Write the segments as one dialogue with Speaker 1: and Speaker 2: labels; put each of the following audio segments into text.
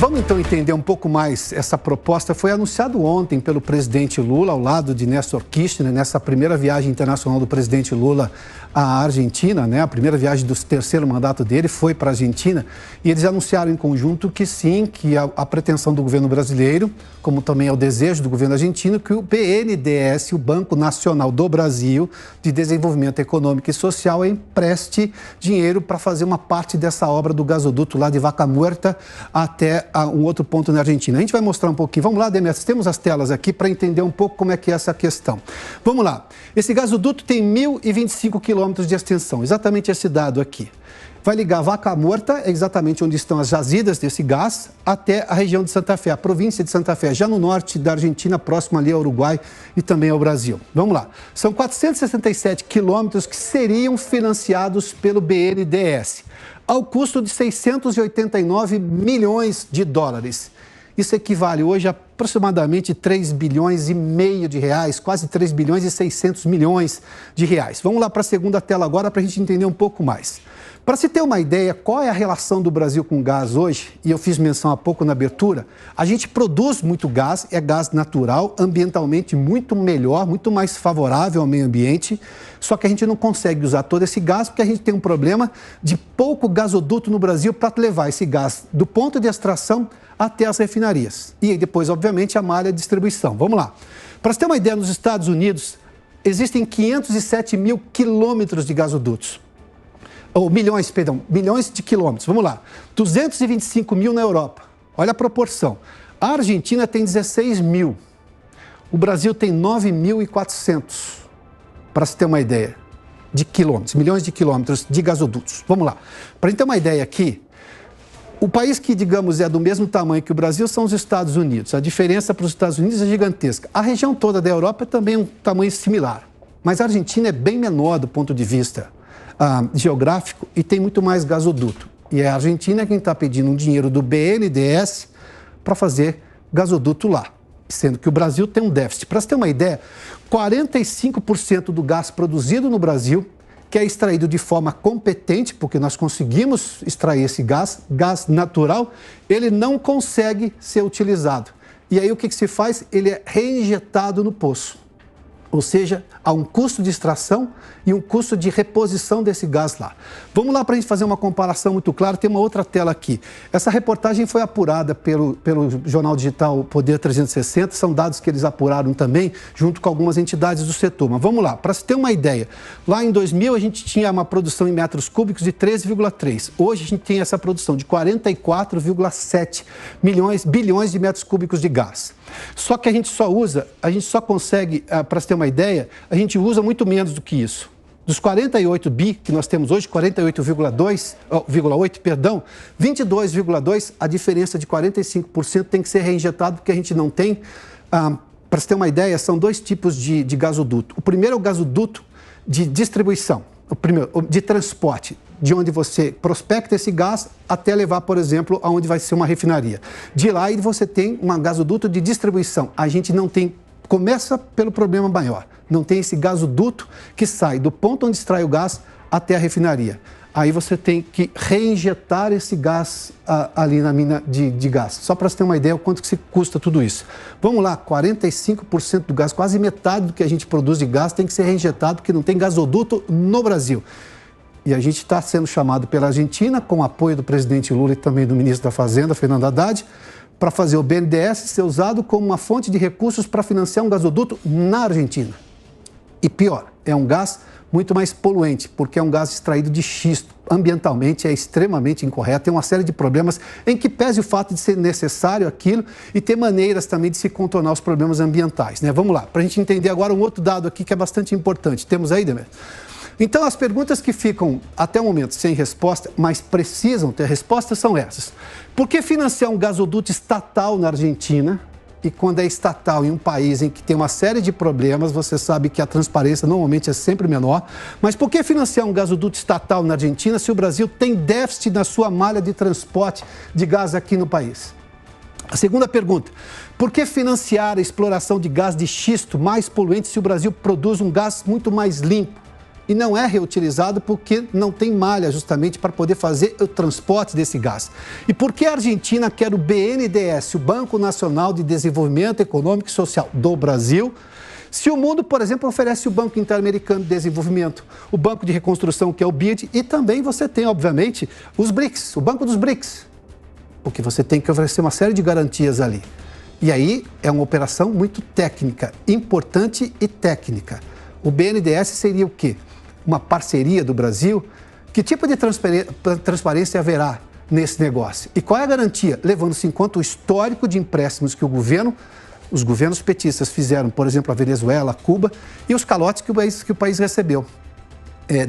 Speaker 1: Vamos então entender um pouco mais essa proposta. Foi anunciado ontem pelo presidente Lula, ao lado de Néstor Kirchner, nessa primeira viagem internacional do presidente Lula à Argentina, né? A primeira viagem do terceiro mandato dele foi para a Argentina. E eles anunciaram em conjunto que sim, que a pretensão do governo brasileiro, como também é o desejo do governo argentino, que o BNDES, o Banco Nacional do Brasil de Desenvolvimento Econômico e Social, empreste dinheiro para fazer uma parte dessa obra do gasoduto lá de Vaca Muerta até um outro ponto na Argentina. A gente vai mostrar um pouquinho. Vamos lá, Demetrios, temos as telas aqui para entender um pouco como é que é essa questão. Vamos lá. Esse gasoduto tem 1.025 quilômetros de extensão, exatamente esse dado aqui. Vai ligar Vaca Muerta, exatamente onde estão as jazidas desse gás, até a região de Santa Fé, a província de Santa Fé, já no norte da Argentina, próximo ali ao Uruguai e também ao Brasil. Vamos lá. São 467 quilômetros que seriam financiados pelo BNDES, ao custo de 689 milhões de dólares. Isso equivale hoje a aproximadamente 3 bilhões e meio de reais, quase 3 bilhões e 600 milhões de reais. Vamos lá para a segunda tela agora para a gente entender um pouco mais. Para se ter uma ideia, qual é a relação do Brasil com gás hoje, e eu fiz menção há pouco na abertura, a gente produz muito gás, é gás natural, ambientalmente muito melhor, muito mais favorável ao meio ambiente, só que a gente não consegue usar todo esse gás porque a gente tem um problema de pouco gasoduto no Brasil para levar esse gás do ponto de extração até as refinarias. E aí depois, obviamente, a malha de distribuição. Vamos lá. Para se ter uma ideia, nos Estados Unidos, existem 507 mil quilômetros de gasodutos. Ou milhões de quilômetros. Vamos lá. 225 mil na Europa. Olha a proporção. A Argentina tem 16 mil. O Brasil tem 9.400, para se ter uma ideia, de quilômetros, milhões de quilômetros de gasodutos. Vamos lá. Para a gente ter uma ideia aqui, o país que, digamos, é do mesmo tamanho que o Brasil são os Estados Unidos. A diferença para os Estados Unidos é gigantesca. A região toda da Europa é também um tamanho similar. Mas a Argentina é bem menor do ponto de vista geográfico e tem muito mais gasoduto. E é a Argentina quem está pedindo um dinheiro do BNDES para fazer gasoduto lá, sendo que o Brasil tem um déficit. Para você ter uma ideia, 45% do gás produzido no Brasil, que é extraído de forma competente, porque nós conseguimos extrair esse gás natural, ele não consegue ser utilizado. E aí o que se faz? Ele é reinjetado no poço. Ou seja, há um custo de extração e um custo de reposição desse gás lá. Vamos lá para a gente fazer uma comparação muito clara. Tem uma outra tela aqui. Essa reportagem foi apurada pelo jornal digital Poder 360. São dados que eles apuraram também, junto com algumas entidades do setor. Mas vamos lá, para se ter uma ideia. Lá em 2000, a gente tinha uma produção em metros cúbicos de 13,3. Hoje, a gente tem essa produção de 44,7 bilhões de metros cúbicos de gás. Só que a gente só consegue, para se ter uma ideia, a gente usa muito menos do que isso. Dos 48 bi que nós temos hoje, 48,8, perdão, 22,2, a diferença de 45% tem que ser reinjetado porque a gente não tem. Para se ter uma ideia, são dois tipos de gasoduto. O primeiro é o gasoduto de distribuição, o primeiro, de transporte, de onde você prospecta esse gás até levar, por exemplo, aonde vai ser uma refinaria. De lá você tem um gasoduto de distribuição. A gente não tem, começa pelo problema maior, não tem esse gasoduto que sai do ponto onde extrai o gás até a refinaria. Aí você tem que reinjetar esse gás ali na mina de gás. Só para você ter uma ideia, o quanto que se custa tudo isso. Vamos lá, 45% do gás, quase metade do que a gente produz de gás tem que ser reinjetado porque não tem gasoduto no Brasil. E a gente está sendo chamado pela Argentina, com o apoio do presidente Lula e também do ministro da Fazenda, Fernando Haddad, para fazer o BNDES ser usado como uma fonte de recursos para financiar um gasoduto na Argentina. E pior, é um gás muito mais poluente, porque é um gás extraído de xisto. Ambientalmente é extremamente incorreto, tem uma série de problemas em que pese o fato de ser necessário aquilo e ter maneiras também de se contornar os problemas ambientais, né? Vamos lá, para a gente entender agora um outro dado aqui que é bastante importante. Temos aí, Demet? Então, as perguntas que ficam até o momento sem resposta, mas precisam ter resposta, são essas. Por que financiar um gasoduto estatal na Argentina? E quando é estatal em um país em que tem uma série de problemas, você sabe que a transparência normalmente é sempre menor. Mas por que financiar um gasoduto estatal na Argentina se o Brasil tem déficit na sua malha de transporte de gás aqui no país? A segunda pergunta, por que financiar a exploração de gás de xisto mais poluente se o Brasil produz um gás muito mais limpo e não é reutilizado porque não tem malha justamente para poder fazer o transporte desse gás. E por que a Argentina quer o BNDES, o Banco Nacional de Desenvolvimento Econômico e Social do Brasil, se o mundo, por exemplo, oferece o Banco Interamericano de Desenvolvimento, o Banco de Reconstrução, que é o BID, e também você tem, obviamente, os BRICS, o Banco dos BRICS, porque você tem que oferecer uma série de garantias ali. E aí é uma operação muito técnica, importante e técnica. O BNDES seria o quê? Uma parceria do Brasil? Que tipo de transparência haverá nesse negócio? E qual é a garantia? Levando-se em conta o histórico de empréstimos que os governos petistas fizeram, por exemplo, a Venezuela, a Cuba, e os calotes que o país recebeu.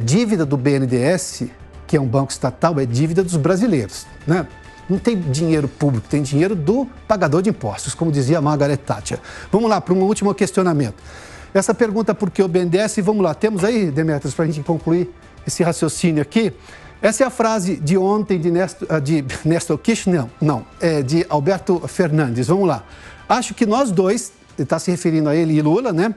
Speaker 1: Dívida do BNDES, que é um banco estatal, é dívida dos brasileiros, né? Não tem dinheiro público, tem dinheiro do pagador de impostos, como dizia a Margaret Thatcher. Vamos lá para um último questionamento. Essa pergunta, por que o BNDES? Vamos lá, temos aí, Demetrios, para a gente concluir esse raciocínio aqui. Essa é a frase de ontem de Néstor Kirchner, de Alberto Fernandes. Vamos lá. Acho que nós dois, está se referindo a ele e Lula, né?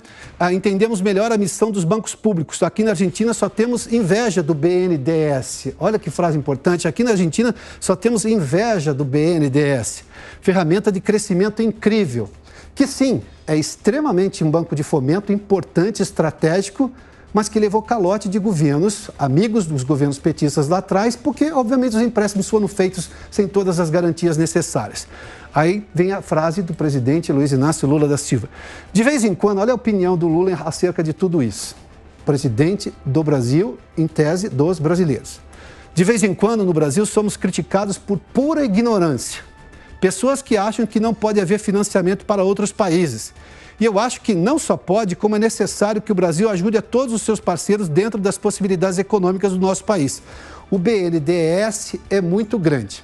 Speaker 1: Entendemos melhor a missão dos bancos públicos. Aqui na Argentina só temos inveja do BNDES. Olha que frase importante. Aqui na Argentina só temos inveja do BNDES. Ferramenta de crescimento incrível. Que sim, é extremamente um banco de fomento importante, estratégico, mas que levou calote de governos, amigos dos governos petistas lá atrás, porque, obviamente, os empréstimos foram feitos sem todas as garantias necessárias. Aí vem a frase do presidente Luiz Inácio Lula da Silva. De vez em quando, olha a opinião do Lula acerca de tudo isso. Presidente do Brasil, em tese, dos brasileiros. De vez em quando, no Brasil, somos criticados por pura ignorância. Pessoas que acham que não pode haver financiamento para outros países. E eu acho que não só pode, como é necessário que o Brasil ajude a todos os seus parceiros dentro das possibilidades econômicas do nosso país. O BNDES é muito grande.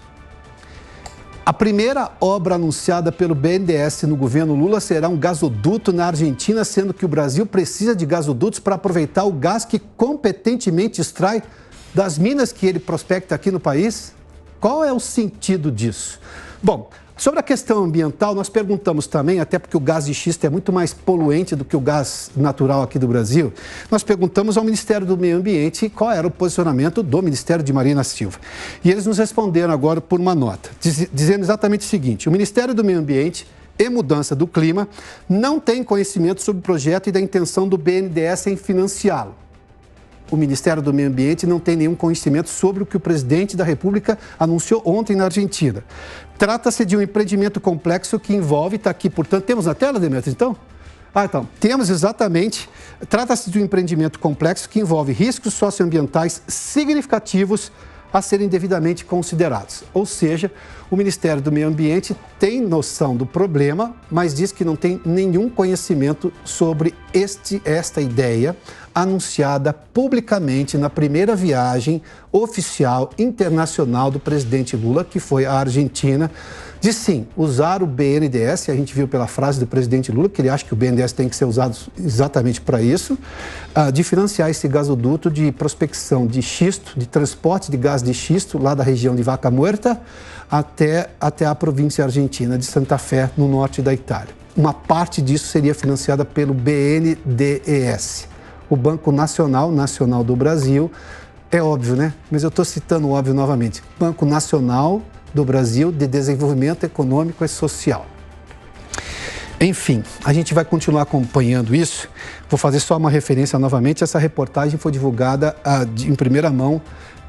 Speaker 1: A primeira obra anunciada pelo BNDES no governo Lula será um gasoduto na Argentina, sendo que o Brasil precisa de gasodutos para aproveitar o gás que competentemente extrai das minas que ele prospecta aqui no país. Qual é o sentido disso? Bom, sobre a questão ambiental, nós perguntamos também, até porque o gás de xisto é muito mais poluente do que o gás natural aqui do Brasil, nós perguntamos ao Ministério do Meio Ambiente qual era o posicionamento do Ministério de Marina Silva. E eles nos responderam agora por uma nota, dizendo exatamente o seguinte: o Ministério do Meio Ambiente e Mudança do Clima não tem conhecimento sobre o projeto e da intenção do BNDES em financiá-lo. O Ministério do Meio Ambiente não tem nenhum conhecimento sobre o que o presidente da República anunciou ontem na Argentina. Trata-se de um empreendimento complexo que envolve, está aqui, portanto, temos na tela, Demetrios, então? Então, temos exatamente, trata-se de um empreendimento complexo que envolve riscos socioambientais significativos a serem devidamente considerados. Ou seja, o Ministério do Meio Ambiente tem noção do problema, mas diz que não tem nenhum conhecimento sobre esta ideia anunciada publicamente na primeira viagem oficial internacional do presidente Lula, que foi à Argentina, de sim usar o BNDES. A gente viu pela frase do presidente Lula que ele acha que o BNDES tem que ser usado exatamente para isso, de financiar esse gasoduto de prospecção de xisto, de transporte de gás de xisto lá da região de Vaca Muerta até a província argentina de Santa Fé, no norte da Itália. Uma parte disso seria financiada pelo BNDES, o Banco Nacional do Brasil. É óbvio, né? Mas eu estou citando o óbvio novamente. Banco Nacional do Brasil de Desenvolvimento Econômico e Social. Enfim, a gente vai continuar acompanhando isso. Vou fazer só uma referência novamente. Essa reportagem foi divulgada em primeira mão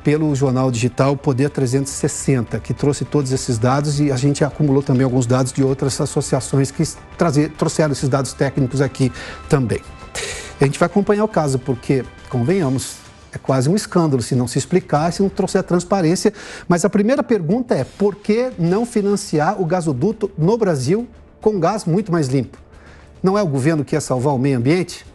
Speaker 1: pelo jornal digital Poder 360, que trouxe todos esses dados, e a gente acumulou também alguns dados de outras associações que trouxeram esses dados técnicos aqui também. A gente vai acompanhar o caso, porque, convenhamos, é quase um escândalo se não se explicar, se não trouxer transparência. Mas a primeira pergunta é: por que não financiar o gasoduto no Brasil com gás muito mais limpo? Não é o governo que ia salvar o meio ambiente?